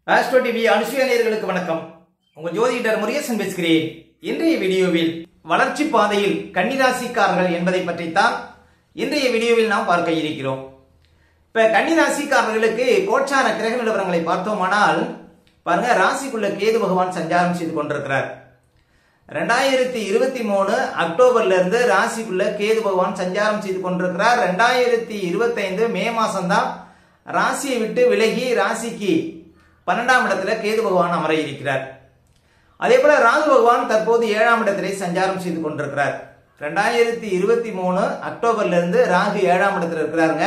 Astro TV Anusuya நேயர்களுக்கு வணக்கம். உங்கள் ஜோதிடர் முருகேசன் பேசுகிறேன். இன்றைய வீடியோவில் வளர்ச்சி பாதையில் கன்னிராசிக்காரர்கள் என்பதை பற்றித்தான் இன்றைய வீடியோவில் நாம் பார்க்க இருக்கிறோம். இப்ப கன்னிராசிக்காரர்களுக்கு கோச்சார கிரக நிலவரங்களை பார்த்தோமானால் பாருங்க, ராசிக்குள்ள கேது பகவான் சஞ்சாரம் செய்து கொண்டிருக்கிறார். 2023 அக்டோபர்ல இருந்து ராசிக்குள்ள கேது பகவான் சஞ்சாரம் செய்து கொண்டிருக்கிறார். 2025 மே மாசம் தான் ராசியை விட்டு விலகி ராசிக்கு 12ஆம் இடத்துல கேது பகவான் அமர இருக்கிறார். அதே போல ராகு பகவான் தற்போது 7ஆம் இடத்திலே சஞ்சாரம் செய்து கொண்டிருக்கிறார். 2023 அக்டோபர்ல இருந்து ராகு 7ஆம் இடத்துல இருக்கிறாருங்க.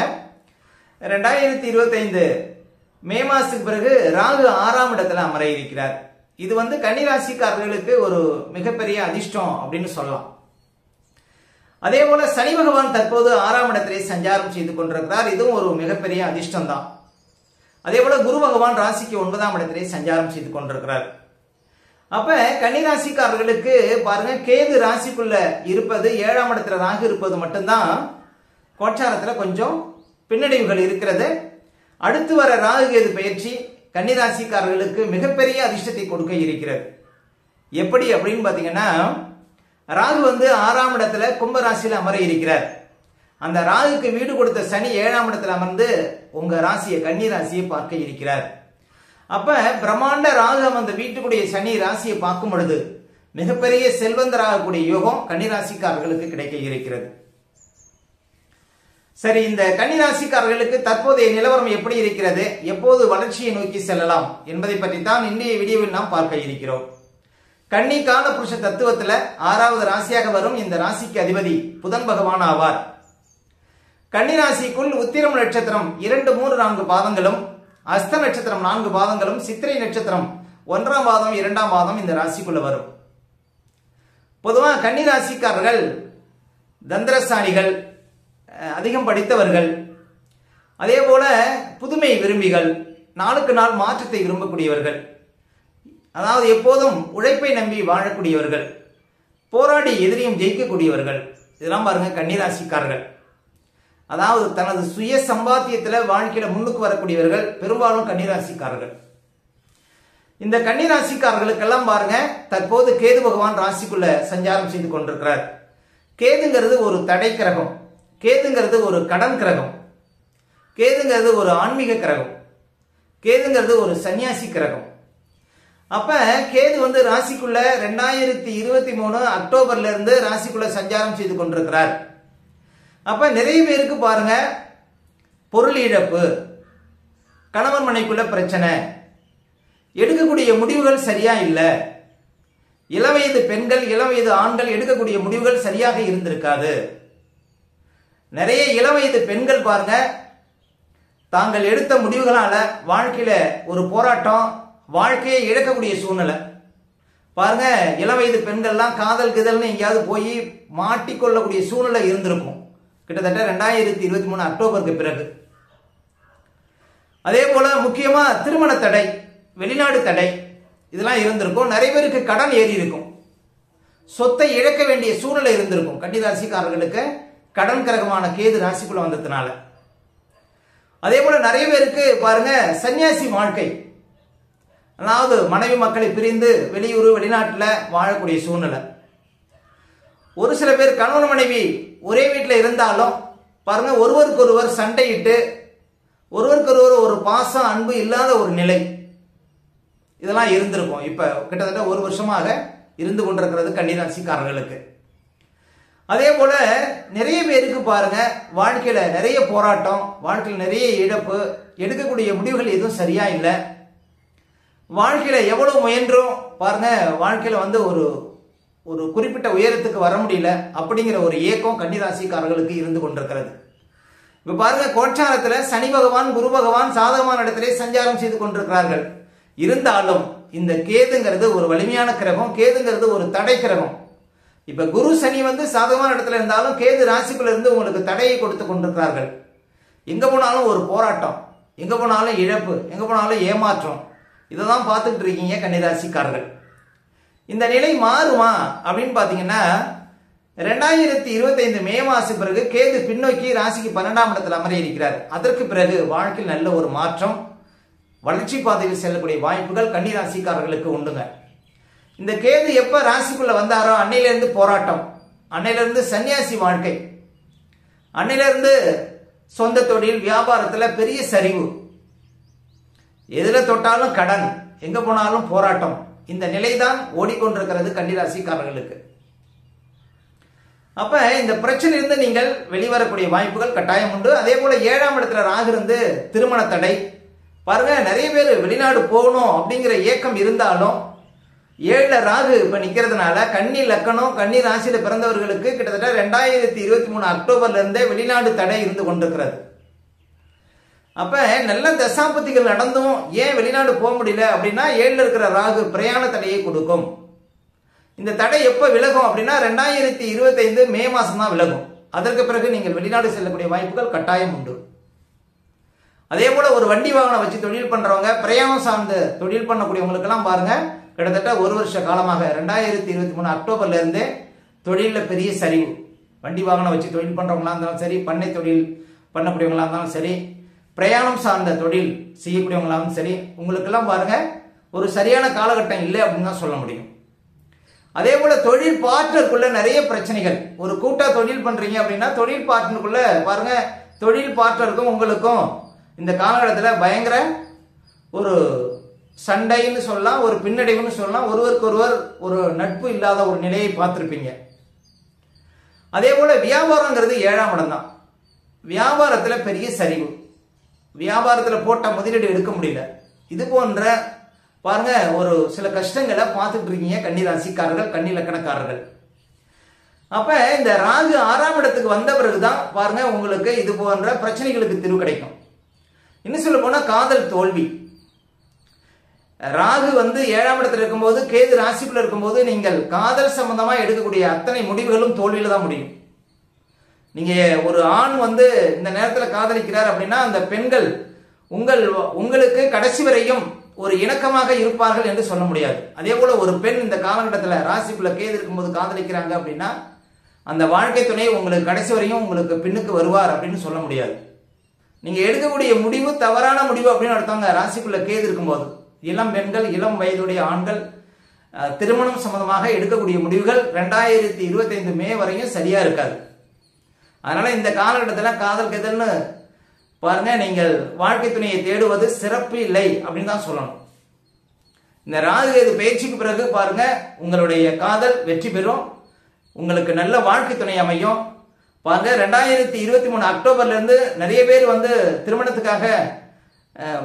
2025 மே மாசத்துக்கு பிறகு ராகு 6ஆம் இடத்துல அமர இருக்கிறார். இது கன்னிராசிக்காரர்களுக்கு ஒரு மிகப்பெரிய அதிர்ஷ்டம் அப்படின்னு சொல்லலாம். அதே போல சனி பகவான் தற்போது 6ஆம் இடத்திலே சஞ்சாரம் செய்து கொண்டிருக்கிறார். இதுவும் ஒரு மிகப்பெரிய அதிர்ஷ்டம் தான். அதே போல குரு பகவான் ராசிக்கு 9ஆம் இடத்திலே சஞ்சாரம் செய்து கொண்டிருக்கிறார். அப்ப கன்னிராசிக்காரர்களுக்கு பாருங்க, கேது ராசிக்குள்ள இருப்பது, 7ஆம் இடத்துல ராகு இருப்பது மட்டும்தான் கோச்சாரத்துல கொஞ்சம் பின்னடைவுகள் இருக்கிறது. அடுத்து வர ராகு கேது பயிற்சி கன்னிராசிக்காரர்களுக்கு மிகப்பெரிய அதிர்ஷ்டத்தை கொடுக்க இருக்கிறது. எப்படி அப்படின்னு பாத்தீங்கன்னா, ராகு 6ஆம் இடத்துல கும்ப ராசியில அமர இருக்கிறார். அந்த ராகுக்கு வீடு கொடுத்த சனி 7ஆம் இடத்துல அமர்ந்து உங்க ராசியை, கன்னி ராசியை பார்க்க இருக்கிறார். அப்ப பிரம்மாண்ட ராகு அந்த வீட்டுக்குடைய சனி ராசியை பார்க்கும் பொழுது மிகப்பெரிய செல்வந்தராகக்கூடிய யோகம் கன்னிராசிக்காரர்களுக்கு கிடைக்க இருக்கிறது. சரி, இந்த கன்னிராசிக்காரர்களுக்கு தற்போதைய நிலவரம் எப்படி இருக்கிறது, எப்போது வளர்ச்சியை நோக்கி செல்லலாம் என்பதை பற்றி தான் இன்றைய வீடியோவில் நாம் பார்க்க இருக்கிறோம். கன்னி கால புருஷ தத்துவத்துல 6வது ராசியாக வரும் இந்த ராசிக்கு அதிபதி புதன் பகவான் ஆவார். கன்னிராசிக்குள் உத்திரம் நட்சத்திரம் 2, 3, 4 பாதங்களும், அஸ்த நட்சத்திரம் 4 பாதங்களும், சித்திரை நட்சத்திரம் 1ஆம் பாதம் 2ஆம் பாதம் இந்த ராசிக்குள்ள வரும். பொதுவாக கன்னிராசிக்காரர்கள் தந்திரசாலிகள், அதிகம் படித்தவர்கள், அதே போல புதுமை விரும்பிகள், நாளுக்கு நாள் மாற்றத்தை விரும்பக்கூடியவர்கள், அதாவது எப்போதும் உழைப்பை நம்பி வாழக்கூடியவர்கள், போராடி எதிரியும் ஜெயிக்கக்கூடியவர்கள். இதெல்லாம் பாருங்க கன்னிராசிக்காரர்கள். அதாவது தனது சுய சம்பாத்தியத்துல வாழ்க்கையில முன்னுக்கு வரக்கூடியவர்கள் பெரும்பாலும் கன்னிராசிக்காரர்கள். இந்த கன்னிராசிக்காரர்களுக்கெல்லாம் பாருங்க, தற்போது கேது பகவான் ராசிக்குள்ள சஞ்சாரம் செய்து கொண்டிருக்கிறார். கேதுங்கிறது ஒரு தடை கிரகம், கேதுங்கிறது ஒரு கடன் கிரகம், கேதுங்கிறது ஒரு ஆன்மீக கிரகம், கேதுங்கிறது ஒரு சன்னியாசி கிரகம். அப்ப கேது ராசிக்குள்ள 2023 அக்டோபர்ல இருந்து ராசிக்குள்ள சஞ்சாரம் செய்து கொண்டிருக்கிறார். அப்ப நிறைய பேருக்கு பாருங்க, பொருள் இழப்பு, கணவன் மனைக்குள்ள பிரச்சனை, எடுக்கக்கூடிய முடிவுகள் சரியா இல்லை, இளவயது பெண்கள், இளவயது ஆண்கள் எடுக்கக்கூடிய முடிவுகள் சரியாக இருந்திருக்காது. நிறைய இளவயது பெண்கள் பாருங்க, தாங்கள் எடுத்த முடிவுகளால வாழ்க்கையில ஒரு போராட்டம், வாழ்க்கையை இழக்கக்கூடிய சூழ்நிலை. பாருங்க, இளவயது பெண்கள்லாம் காதல் கிதல்னு எங்கேயாவது போய் மாட்டிக்கொள்ளக்கூடிய சூழ்நிலை இருந்திருக்கும் கிட்டத்தட்ட 2023 அக்டோபருக்கு பிறகு. அதே போல முக்கியமா திருமண தடை, வெளிநாடு தடை, இதெல்லாம் இருந்திருக்கும். நிறைய பேருக்கு கடன் ஏறி இருக்கும், சொத்தை இழக்க வேண்டிய சூழ்நிலை இருந்திருக்கும் கன்னிராசிக்காரர்களுக்கு, கடன் கிரகமான கேது ராசிக்குள்ள வந்ததுனால. அதே போல நிறைய பேருக்கு பாருங்க சன்னியாசி வாழ்க்கை, அதாவது மனைவி மக்களை பிரிந்து வெளியூர் வெளிநாட்டுல வாழக்கூடிய சூழ்நிலை. ஒரு சில பேர் கணவன் மனைவி ஒரே வீட்டில் இருந்தாலும் பாருங்க, ஒருவருக்கொருவர் சண்டையிட்டு ஒருவருக்கொருவர் ஒரு பாசம் அன்பு இல்லாத ஒரு நிலை, இதெல்லாம் இருந்திருக்கும். இப்ப கிட்டத்தட்ட 1 வருஷமாக இருந்து கொண்டிருக்கிறது கன்னிராசிக்காரர்களுக்கு. அதே போல நிறைய பேருக்கு பாருங்க, வாழ்க்கையில நிறைய போராட்டம், வாழ்க்கையில் நிறைய இழப்பு, எடுக்கக்கூடிய முடிவுகள் எதுவும் சரியா இல்லை, வாழ்க்கையில எவ்வளவு முயன்றும் பாருங்க வாழ்க்கையில ஒரு குறிப்பிட்ட உயரத்துக்கு வர முடியல அப்படிங்கிற ஒரு ஏக்கம் கன்னிராசிக்காரர்களுக்கு இருந்து கொண்டிருக்கிறது. இப்ப பாருங்க, கோச்சாரத்துல சனி பகவான் குரு பகவான் சாதகமான இடத்திலே சஞ்சாரம் செய்து கொண்டிருக்கிறார்கள். இருந்தாலும் இந்த கேதுங்கிறது ஒரு வலிமையான கிரகம், கேதுங்கிறது ஒரு தடை கிரகம். இப்ப குரு சனி சாதகமான இடத்துல இருந்தாலும் கேது ராசிக்குள்ள இருந்து உங்களுக்கு தடையை கொடுத்து கொண்டிருக்கிறார்கள். எங்க போனாலும் ஒரு போராட்டம், எங்க போனாலும் இழப்பு, எங்க போனாலும் ஏமாற்றம், இதைதான் பார்த்துட்டு இருக்கீங்க கன்னிராசிக்காரர்கள். இந்த நிலை மாறுமா அப்படின்னு பாத்தீங்கன்னா, 2025 மே மாசம் பிறகு கேது பின்னோக்கி ராசிக்கு 12ஆம் இடத்துல அமர இருக்கிறார். அதற்கு பிறகு வாழ்க்கையில் நல்ல ஒரு மாற்றம், வளர்ச்சி பாதையில் செல்லக்கூடிய வாய்ப்புகள் கன்னி ராசிக்காரர்களுக்கு உண்டுங்க. இந்த கேது எப்ப ராசிக்குள்ள வந்தாரோ அன்னையிலிருந்து போராட்டம், அன்னையிலிருந்து சன்னியாசி வாழ்க்கை, அன்னையிலிருந்து சொந்த தொழில் வியாபாரத்துல பெரிய சரிவு, எதுல தொட்டாலும் கடன், எங்க போனாலும் போராட்டம், இந்த நிலைதான் ஓடிக்கொண்டிருக்கிறது கன்னிராசிக்காரர்களுக்கு. அப்ப இந்த பிரச்சனையிலிருந்து நீங்கள் வெளிவரக்கூடிய வாய்ப்புகள் கட்டாயம் உண்டு. அதே போல 7ஆம் இடத்துல ராகு இருந்து திருமண தடை. பாருங்க, நிறைய பேர் வெளிநாடு போகணும் அப்படிங்கிற ஏக்கம் இருந்தாலும் 7ல ராகு இப்ப நிக்கிறதுனால கன்னி லக்கணம் கன்னி ராசியில பிறந்தவர்களுக்கு கிட்டத்தட்ட 2023 அக்டோபர்ல இருந்தே வெளிநாடு தடை இருந்து கொண்டிருக்கிறது. அப்ப நல்ல தசாபதிகள் நடந்தும் ஏன் வெளிநாடு போக முடியல அப்படின்னா 7ல இருக்கிற ராகு பிரயாண தடையை கொடுக்கும். இந்த தடை எப்ப விலகும் அப்படின்னா 2025 மே மாசம் தான் விலகும். அதற்கு பிறகு நீங்கள் வெளிநாடு செல்லக்கூடிய வாய்ப்புகள் கட்டாயம் உண்டு. அதே போல ஒரு வண்டி வாகனம் வச்சு தொழில் பண்றவங்க, பிரயாணம் சார்ந்த தொழில் பண்ணக்கூடியவங்களுக்கு எல்லாம் பாருங்க, கிட்டத்தட்ட ஒரு வருஷ காலமாக 2023 அக்டோபர்ல இருந்தே தொழில பெரிய சரிவு. வண்டி வாகனம் வச்சு தொழில் பண்றவங்களா இருந்தாலும் சரி, பண்ணை தொழில் பண்ணக்கூடியவங்களா இருந்தாலும் சரி, பிரயாணம் சார்ந்த தொழில் செய்யக்கூடியவங்களாலும் சரி, உங்களுக்கு எல்லாம் பாருங்க ஒரு சரியான காலகட்டம் இல்லை அப்படின்னு தான் சொல்ல முடியும். அதே போல தொழில் பார்ட்னருக்குள்ள நிறைய பிரச்சனைகள். ஒரு கூட்டா தொழில் பண்றீங்க அப்படின்னா தொழில் பார்ட்னருக்குள்ள பாருங்க, தொழில் பார்ட்னருக்கும் உங்களுக்கும் இந்த காலகட்டத்தில் பயங்கர ஒரு சண்டைன்னு சொல்லலாம், ஒரு பின்னடைவுன்னு சொல்லலாம், ஒருவருக்கு ஒருவர் ஒரு நட்பு இல்லாத ஒரு நிலையை பார்த்திருப்பீங்க. அதே போல வியாபாரங்கிறது 7ஆம் இடம் தான். வியாபாரத்துல பெரிய சரிவு, வியாபாரத்துல போட்ட முதலீடு எடுக்க முடியல, இது போன்ற பாருங்க ஒரு சில கஷ்டங்களை பார்த்துட்டு இருக்கீங்க கன்னி ராசிக்காரர்கள், கன்னி லக்கணக்காரர்கள். அப்ப இந்த ராகு 6ஆம் இடத்துக்கு வந்த பிறகுதான் பாருங்க உங்களுக்கு இது போன்ற பிரச்சனைகளுக்கு தீர்வு கிடைக்கும். இன்னும் சொல்ல போனா காதல் தோல்வி. ராகு 7ஆம் இடத்துல இருக்கும்போது, கேது ராசிக்குள்ள இருக்கும்போது நீங்கள் காதல் சம்பந்தமா எடுக்கக்கூடிய அத்தனை முடிவுகளும் தோல்வியில தான் முடியும். நீங்க ஒரு ஆண் இந்த நேரத்துல காதலிக்கிறார் அப்படின்னா அந்த பெண்கள் உங்களுக்கு கடைசி வரையும் ஒரு இணக்கமாக இருப்பார்கள் என்று சொல்ல முடியாது. அதே போல ஒரு பெண் இந்த காலகட்டத்தில் ராசிக்குள்ள கேது இருக்கும்போது காதலிக்கிறாங்க அப்படின்னா அந்த வாழ்க்கை துணை உங்களுக்கு கடைசி வரையும் உங்களுக்கு பின்னுக்கு வருவார் அப்படின்னு சொல்ல முடியாது. நீங்க எடுக்கக்கூடிய முடிவு தவறான முடிவு அப்படின்னு அர்த்தங்க. ராசிக்குள்ள கேது இருக்கும்போது இளம் பெண்கள், இளம் வயதுடைய ஆண்கள் திருமணம் சம்பந்தமாக எடுக்கக்கூடிய முடிவுகள் 2025 மே வரையும் சரியா இருக்காது. அதனால இந்த காலகட்டத்தில் காதல் கேதல்னு பாருங்க, நீங்கள் வாழ்க்கை துணையை தேடுவது சிறப்பு இல்லை அப்படின்னு தான் சொல்லணும். இந்த ராகு கேது பயிற்சிக்கு பிறகு பாருங்க உங்களுடைய காதல் வெற்றி பெறும், உங்களுக்கு நல்ல வாழ்க்கை துணை அமையும். பாருங்க 2023 அக்டோபர்ல இருந்து நிறைய பேர் திருமணத்துக்காக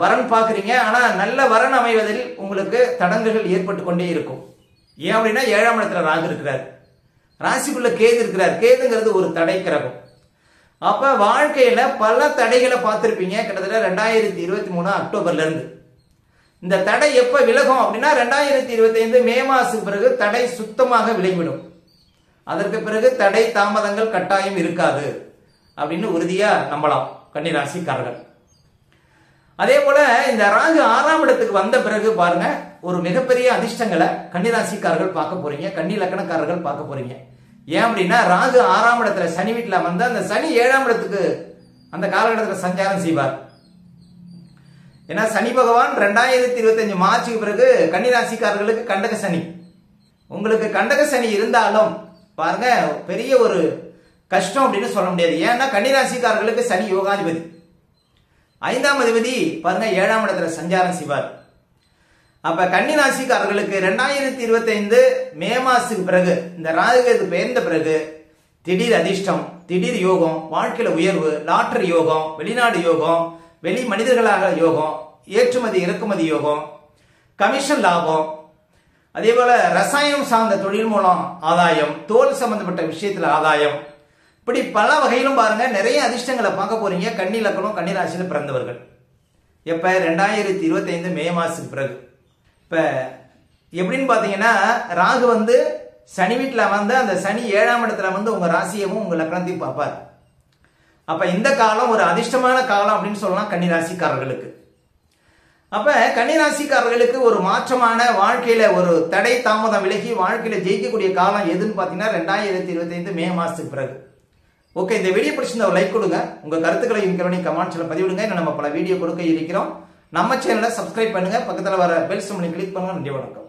வரன் பார்க்குறீங்க. ஆனா நல்ல வரன் அமைவதில் உங்களுக்கு தடங்குகள் ஏற்பட்டு கொண்டே இருக்கும். ஏன் அப்படின்னா 7ஆம் இடத்துல ராகு இருக்கிறார், ராசிக்குள்ள கேது இருக்கிறார். கேதுங்கிறது ஒரு தடை கிரகம். அப்ப வாழ்க்கையில பல தடைகளை பார்த்திருப்பீங்க கிட்டத்தட்ட 2023 அக்டோபர்ல இருந்து. இந்த தடை எப்ப விலகும் அப்படின்னா 2025 மே மாசத்துக்கு பிறகு தடை சுத்தமாக விலகிவிடும். அதற்கு பிறகு தடை தாமதங்கள் கட்டாயம் இருக்காது அப்படின்னு உறுதியா நம்பலாம் கன்னி ராசிக்காரர்கள். அதே போல இந்த ராகு 6ஆம் இடத்துக்கு வந்த பிறகு பாருங்க ஒரு மிகப்பெரிய அதிர்ஷ்டங்களை கன்னி ராசிக்காரர்கள் பார்க்க போறீங்க, கன்னி லக்கணக்காரர்கள் பார்க்க போறீங்க. ஏன் அப்படின்னா ராகு 6ஆம் இடத்துல சனி வீட்டுல அந்த சனி 7ஆம் இடத்துக்கு அந்த காலகட்டத்தில் சஞ்சாரம் செய்வார். ஏன்னா சனி பகவான் 2025 மார்ச்சுக்கு பிறகு கன்னி ராசிக்காரர்களுக்கு கண்டக சனி. உங்களுக்கு கண்டக சனி இருந்தாலும் பாருங்க பெரிய ஒரு கஷ்டம் அப்படின்னு சொல்ல முடியாது. ஏன்னா கன்னி ராசிக்காரர்களுக்கு சனி யோகாதிபதி, 5ஆம் அதிபதி பாருங்க 7ஆம் இடத்துல சஞ்சாரம் செய்வார். அப்ப கன்னி ராசிக்காரர்களுக்கு 2025 மே மாசத்துக்கு பிறகு இந்த ராகு கேது பெயர்ந்த பிறகு திடீர் அதிர்ஷ்டம், திடீர் யோகம், வாழ்க்கையில உயர்வு, லாட்டரி யோகம், வெளிநாடு யோகம், வெளி மனிதர்களாக யோகம், ஏற்றுமதி இறக்குமதி யோகம், கமிஷன் லாபம், அதே போல ரசாயனம் சார்ந்த தொழில் மூலம் ஆதாயம், தோல் சம்பந்தப்பட்ட விஷயத்துல ஆதாயம், இப்படி பல வகையிலும் பாருங்க நிறைய அதிர்ஷ்டங்களை பார்க்க போறீங்க கன்னி லக்கணம் கன்னி ராசியில பிறந்தவர்கள். எப்ப 2025 மே மாசத்துக்கு பிறகு. இப்ப எப்படின்னு பாத்தீங்கன்னா ராகு சனி வீட்டுல அந்த சனி 7ஆம் இடத்துல உங்க ராசியவும் உங்க லக்னத்தையும் பார்ப்பார். அப்ப இந்த காலம் ஒரு அதிர்ஷ்டமான காலம் அப்படின்னு சொல்லலாம் கன்னி ராசிக்காரர்களுக்கு. அப்ப கன்னி ராசிக்காரர்களுக்கு ஒரு மாற்றமான வாழ்க்கையில ஒரு தடை தாமதம் விலகி வாழ்க்கையில ஜெயிக்கக்கூடிய காலம் எதுன்னு பாத்தீங்கன்னா 2025 மே மாசத்துக்கு பிறகு. ஓகே, இந்த வீடியோ பிடிச்சிருந்தா ஒரு லைக் கொடுங்க, உங்க கருத்துக்களை கமெண்ட்ஸ்ல பதிவிடுங்க. நம்ம பல வீடியோ கொடுக்க இருக்கிறோம். நம்ம சேனலை சப்ஸ்கிரைப் பண்ணுங்க, பக்கத்துல வர பெல் சிம்பலை கிளிக் பண்ணுங்க. நன்றி, வணக்கம்.